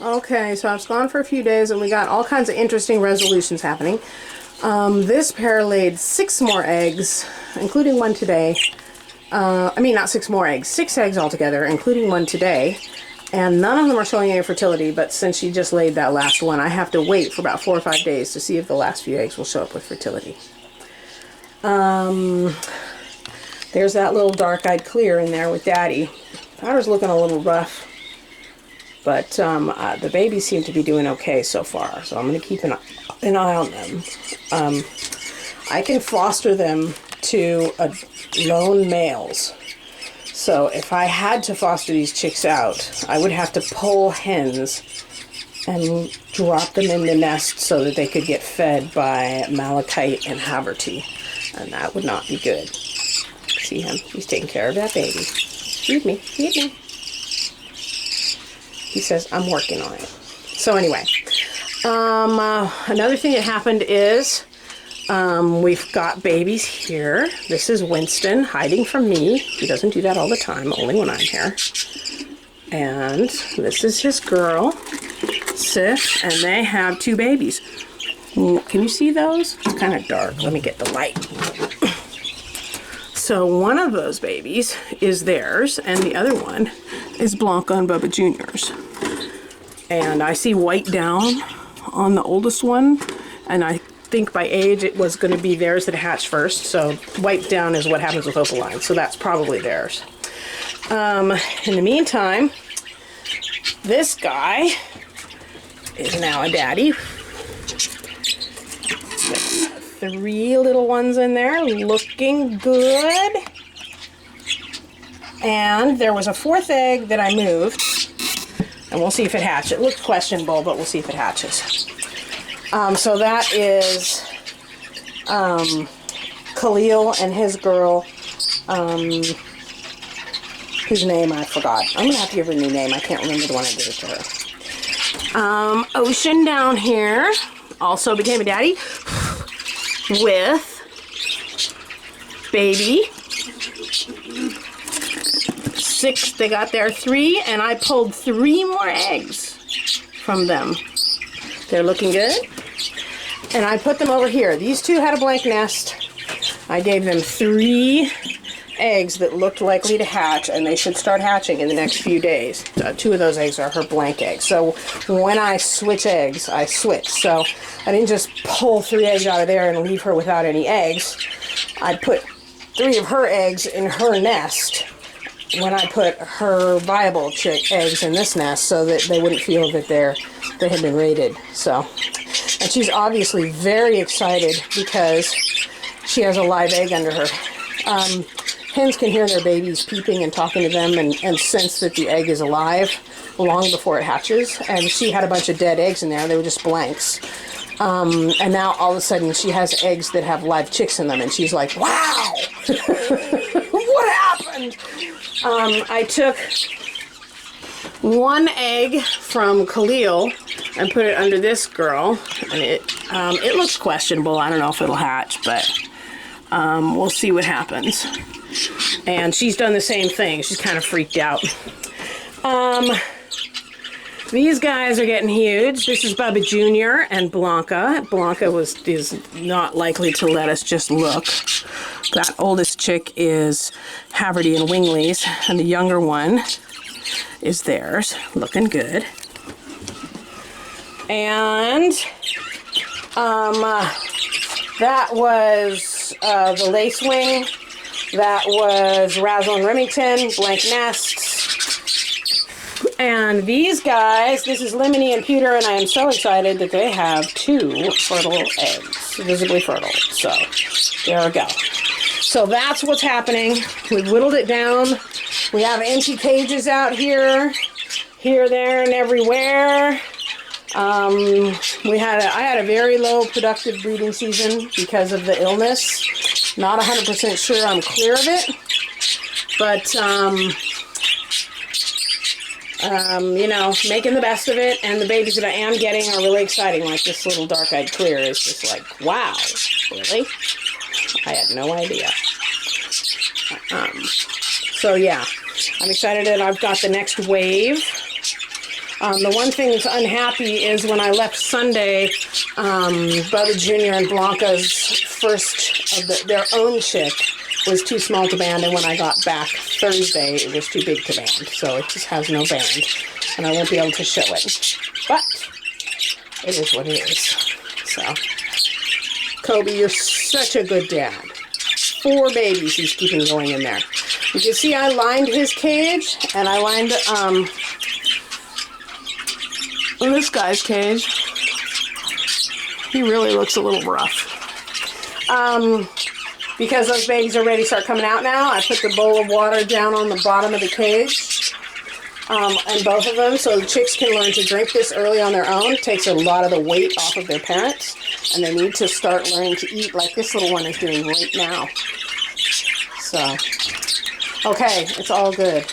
Okay, so I was gone for a few days and we got all kinds of interesting resolutions happening. This pair laid 6 more eggs, including one today. I mean, not 6 more eggs, 6 eggs altogether, including one today. And none of them are showing any fertility, but since she just laid that last one, I have to wait for about 4 or 5 days to see if the last few eggs will show up with fertility. There's that little dark-eyed clear in there with Daddy. Powder's looking a little rough, but the babies seem to be doing okay so far, so I'm going to keep an eye on them. I can foster them to lone males. So if I had to foster these chicks out, I would have to pull hens and drop them in the nest so that they could get fed by Malachite and Haverty. And that would not be good. See him? He's taking care of that baby. Feed me, feed me. He says, I'm working on it. So anyway, another thing that happened is we've got babies here. This is Winston hiding from me. He doesn't do that all the time, only when I'm here. And this is his girl, Sif, and they have 2 babies. Can you see those? It's kind of dark. Let me get the light. So one of those babies is theirs, and the other one is Blanca and Bubba Jr.'s. And I see white down on the oldest one, and I think by age it was going to be theirs that hatched first. So white down is what happens with opaline, so that's probably theirs. In the meantime, this guy is now a daddy. 3 little ones in there, looking good. And there was a 4th egg that I moved, and we'll see if it hatches. It looks questionable, but we'll see if it hatches. So that is Khalil and his girl, whose name I forgot. I'm going to have to give her a new name. I can't remember the one I gave it to her. Ocean down here also became a daddy with baby. 6, they got their 3, and I pulled 3 more eggs from them. They're looking good. And I put them over here. These 2 had a blank nest. I gave them 3 eggs that looked likely to hatch, and they should start hatching in the next few days. 2 of those eggs are her blank eggs. So when I switch eggs, I switch. So I didn't just pull 3 eggs out of there and leave her without any eggs. I put 3 of her eggs in her nest when I put her viable chick eggs in this nest, so that they wouldn't feel that they had been raided. So, and she's obviously very excited because she has a live egg under her. Hens can hear their babies peeping and talking to them and sense that the egg is alive long before it hatches. And she had a bunch of dead eggs in there. They were just blanks. And now all of a sudden she has eggs that have live chicks in them, and she's like, wow! What happened? I took 1 egg from Khalil and put it under this girl, and it looks questionable. I don't know if it'll hatch, but we'll see what happens. And she's done the same thing. She's kind of freaked out. These guys are getting huge. This is Bubba Jr. and Blanca. Blanca is not likely to let us just look. That oldest chick is Haverty and Wingley's, and the younger one is theirs. Looking good. And that was the Lacewing. That was Razzle and Remington, blank nests. And these guys, this is Lemony and Pewter, and I am so excited that they have 2 fertile eggs, visibly fertile. So, there we go. So that's what's happening. We've whittled it down. We have empty cages out here, there, and everywhere. I had a very low productive breeding season because of the illness. Not 100% sure I'm clear of it, but you know, making the best of it, and the babies that I am getting are really exciting. Like this little dark-eyed clear is just like, wow, really? I had no idea. So yeah, I'm excited that I've got the next wave. The one thing that's unhappy is when I left Sunday, Brother Junior and Blanca's first of their own chick was too small to band, and when I got back Thursday, it was too big to band. So it just has no band, and I won't be able to show it. But it is what it is. So, Kobe, you're such a good dad. 4 babies he's keeping going in there. You can see I lined his cage, and I lined this guy's cage. He really looks a little rough. Because those babies are ready to start coming out now, I put the bowl of water down on the bottom of the cage, and both of them, so the chicks can learn to drink this early on their own. It takes a lot of the weight off of their parents, and they need to start learning to eat like this little one is doing right now. So, okay, it's all good.